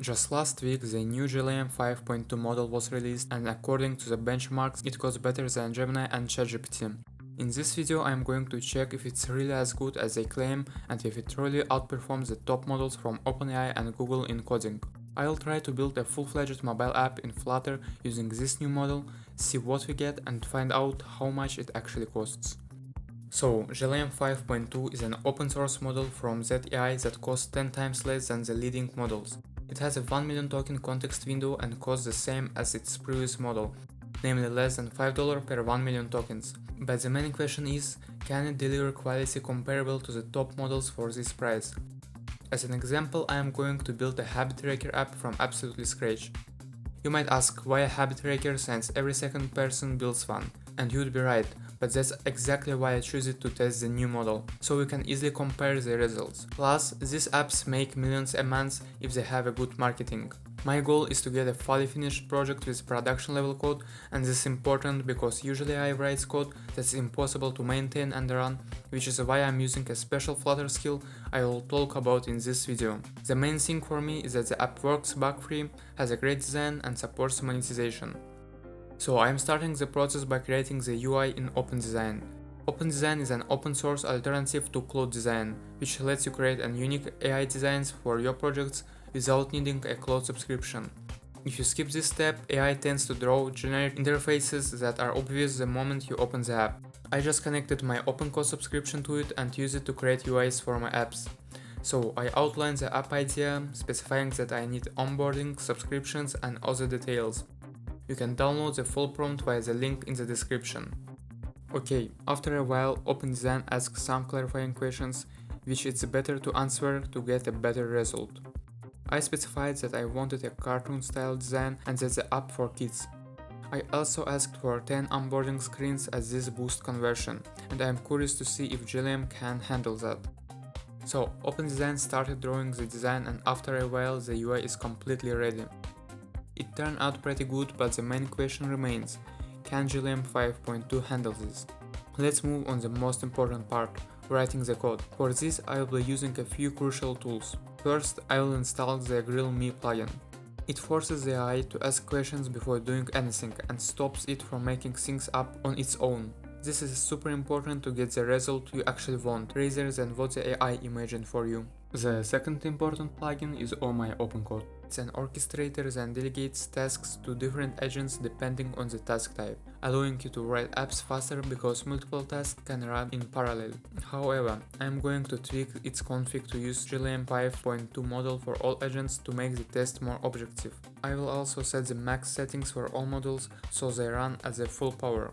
Just last week, the new GLM 5.2 model was released, and according to the benchmarks, it goes better than Gemini and ChatGPT. In this video, I am going to check if it's really as good as they claim and if it really outperforms the top models from OpenAI and Google in coding. I'll try to build a full-fledged mobile app in Flutter using this new model, see what we get, and find out how much it actually costs. So, GLM 5.2 is an open source model from Z.ai that costs 10 times less than the leading models. It has a 1 million token context window and costs the same as its previous model, namely less than $5 per 1 million tokens. But the main question is, can it deliver quality comparable to the top models for this price? As an example, I am going to build a habit tracker app from absolutely scratch. You might ask, why a habit tracker since every second person builds one? And you'd be right, but that's exactly why I choose it to test the new model, so we can easily compare the results. Plus, these apps make millions a month if they have a good marketing. My goal is to get a fully finished project with production level code, and this is important because usually I write code that's impossible to maintain and run, which is why I'm using a special Flutter skill I will talk about in this video. The main thing for me is that the app works bug-free, has a great design and supports monetization. So I'm starting the process by creating the UI in OpenDesign. OpenDesign is an open source alternative to Claude Design, which lets you create unique AI designs for your projects without needing a Claude subscription. If you skip this step, AI tends to draw generic interfaces that are obvious the moment you open the app. I just connected my OpenCode subscription to it and use it to create UIs for my apps. So I outline the app idea, specifying that I need onboarding, subscriptions and other details. You can download the full prompt via the link in the description. Okay, after a while, OpenDesign asks some clarifying questions, which it's better to answer to get a better result. I specified that I wanted a cartoon-style design and that's the app for kids. I also asked for 10 onboarding screens as this boosts conversion, and I am curious to see if GLM can handle that. So, OpenDesign started drawing the design, and after a while the UI is completely ready. It turned out pretty good, but the main question remains, can GLM 5.2 handle this? Let's move on the most important part, writing the code. For this I will be using a few crucial tools. First, I will install the GLM plugin. It forces the AI to ask questions before doing anything and stops it from making things up on its own. This is super important to get the result you actually want, rather than what the AI imagined for you. The second important plugin is my OpenCode. It's an orchestrator that delegates tasks to different agents depending on the task type, allowing you to write apps faster because multiple tasks can run in parallel. However, I am going to tweak its config to use GLM 5.2 model for all agents to make the test more objective. I will also set the max settings for all models so they run at their full power.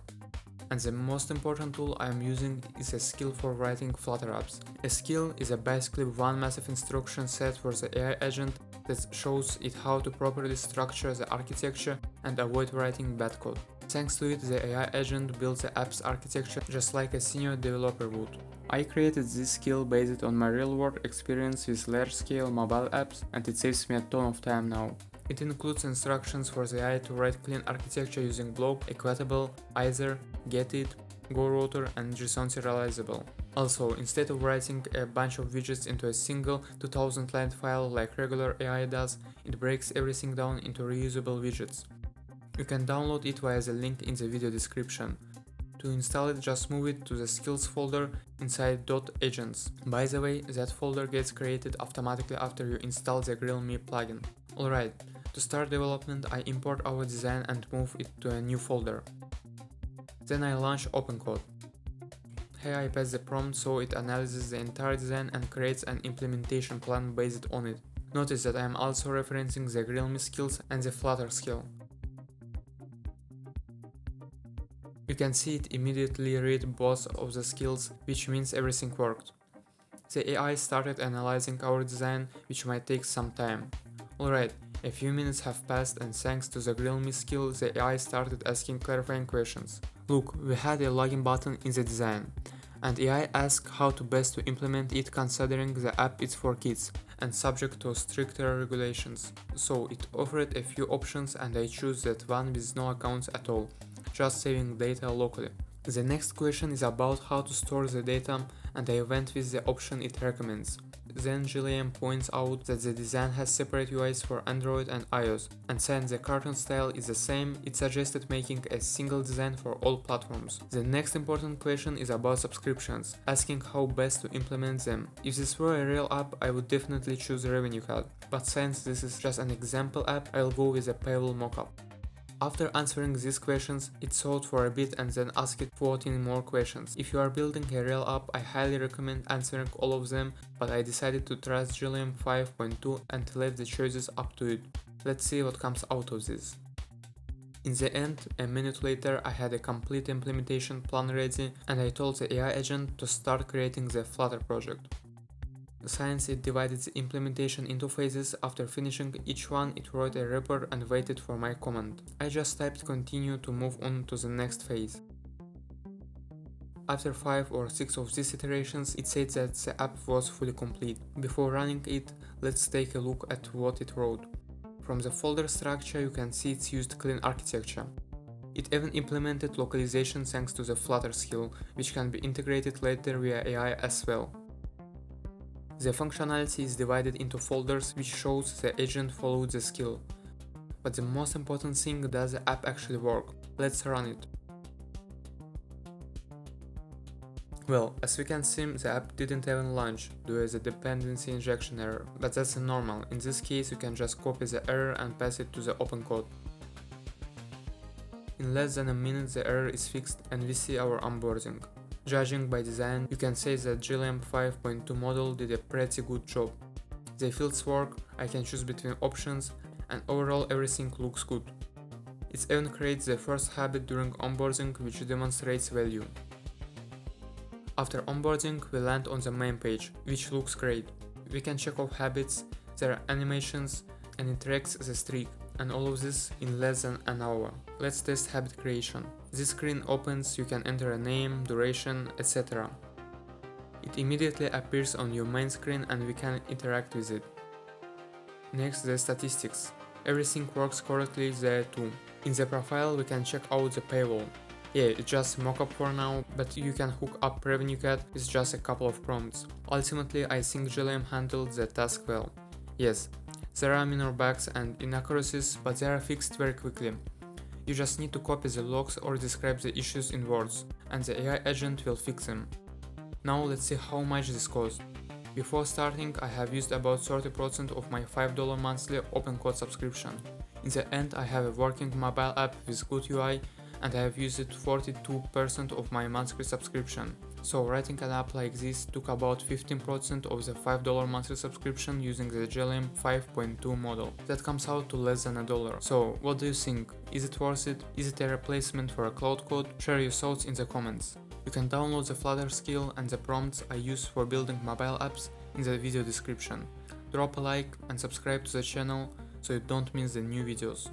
And the most important tool I am using is a skill for writing Flutter apps. A skill is basically one massive instruction set for the AI agent that shows it how to properly structure the architecture and avoid writing bad code. Thanks to it, the AI agent builds the app's architecture just like a senior developer would. I created this skill based on my real-world experience with large-scale mobile apps, and it saves me a ton of time now. It includes instructions for the AI to write clean architecture using block, equatable, either, getit, gorouter, and JSON serializable. Also, instead of writing a bunch of widgets into a single 2000 line file like regular AI does, it breaks everything down into reusable widgets. You can download it via the link in the video description. To install it, just move it to the skills folder inside .agents. By the way, that folder gets created automatically after you install the GLM plugin. Alright, to start development, I import our design and move it to a new folder. Then I launch OpenCode. Here I pass the prompt so it analyzes the entire design and creates an implementation plan based on it. Notice that I am also referencing the GLM skills and the Flutter skill. You can see it immediately read both of the skills, which means everything worked. The AI started analyzing our design, which might take some time. Alright, a few minutes have passed, and thanks to the GLM skill, the AI started asking clarifying questions. Look, we had a login button in the design, and AI asked how to best to implement it considering the app is for kids and subject to stricter regulations. So it offered a few options and I chose that one with no accounts at all, just saving data locally. The next question is about how to store the data, and I went with the option it recommends. Then GLM points out that the design has separate UIs for Android and iOS, and since the cartoon style is the same, it suggested making a single design for all platforms. The next important question is about subscriptions, asking how best to implement them. If this were a real app, I would definitely choose a revenue card, but since this is just an example app, I'll go with a paywall mockup. After answering these questions, it thought for a bit and then asked 14 more questions. If you are building a real app, I highly recommend answering all of them, but I decided to trust GLM 5.2 and leave the choices up to it. Let's see what comes out of this. In the end, a minute later, I had a complete implementation plan ready and I told the AI agent to start creating the Flutter project. Since it divided the implementation into phases, after finishing each one, it wrote a report and waited for my command. I just typed continue to move on to the next phase. After 5 or 6 of these iterations, it said that the app was fully complete. Before running it, let's take a look at what it wrote. From the folder structure, you can see it's used clean architecture. It even implemented localization thanks to the Flutter skill, which can be integrated later via AI as well. The functionality is divided into folders, which shows the agent followed the skill. But the most important thing, does the app actually work? Let's run it. Well, as we can see, the app didn't even launch due to the dependency injection error, but that's normal. In this case, you can just copy the error and pass it to the open code. In less than a minute, the error is fixed and we see our onboarding. Judging by design, you can say that GLM 5.2 model did a pretty good job. The fields work, I can choose between options, and overall everything looks good. It even creates the first habit during onboarding, which demonstrates value. After onboarding, we land on the main page, which looks great. We can check off habits, there are animations, and it tracks the streak, and all of this in less than an hour. Let's test habit creation. This screen opens, you can enter a name, duration, etc. It immediately appears on your main screen and we can interact with it. Next, the statistics. Everything works correctly there too. In the profile, we can check out the paywall. Yeah, it's just mockup for now, but you can hook up revenue card with just a couple of prompts. Ultimately, I think GLM handled the task well. Yes, there are minor bugs and inaccuracies, but they are fixed very quickly. You just need to copy the logs or describe the issues in words, and the AI agent will fix them. Now let's see how much this cost. Before starting, I have used about 30% of my $5 monthly open code subscription. In the end, I have a working mobile app with good UI, and I have used 42% of my monthly subscription. So writing an app like this took about 15% of the $5 monthly subscription using the GLM 5.2 model. That comes out to less than $1. So what do you think? Is it worth it? Is it a replacement for a Claude Code? Share your thoughts in the comments. You can download the Flutter skill and the prompts I use for building mobile apps in the video description. Drop a like and subscribe to the channel so you don't miss the new videos.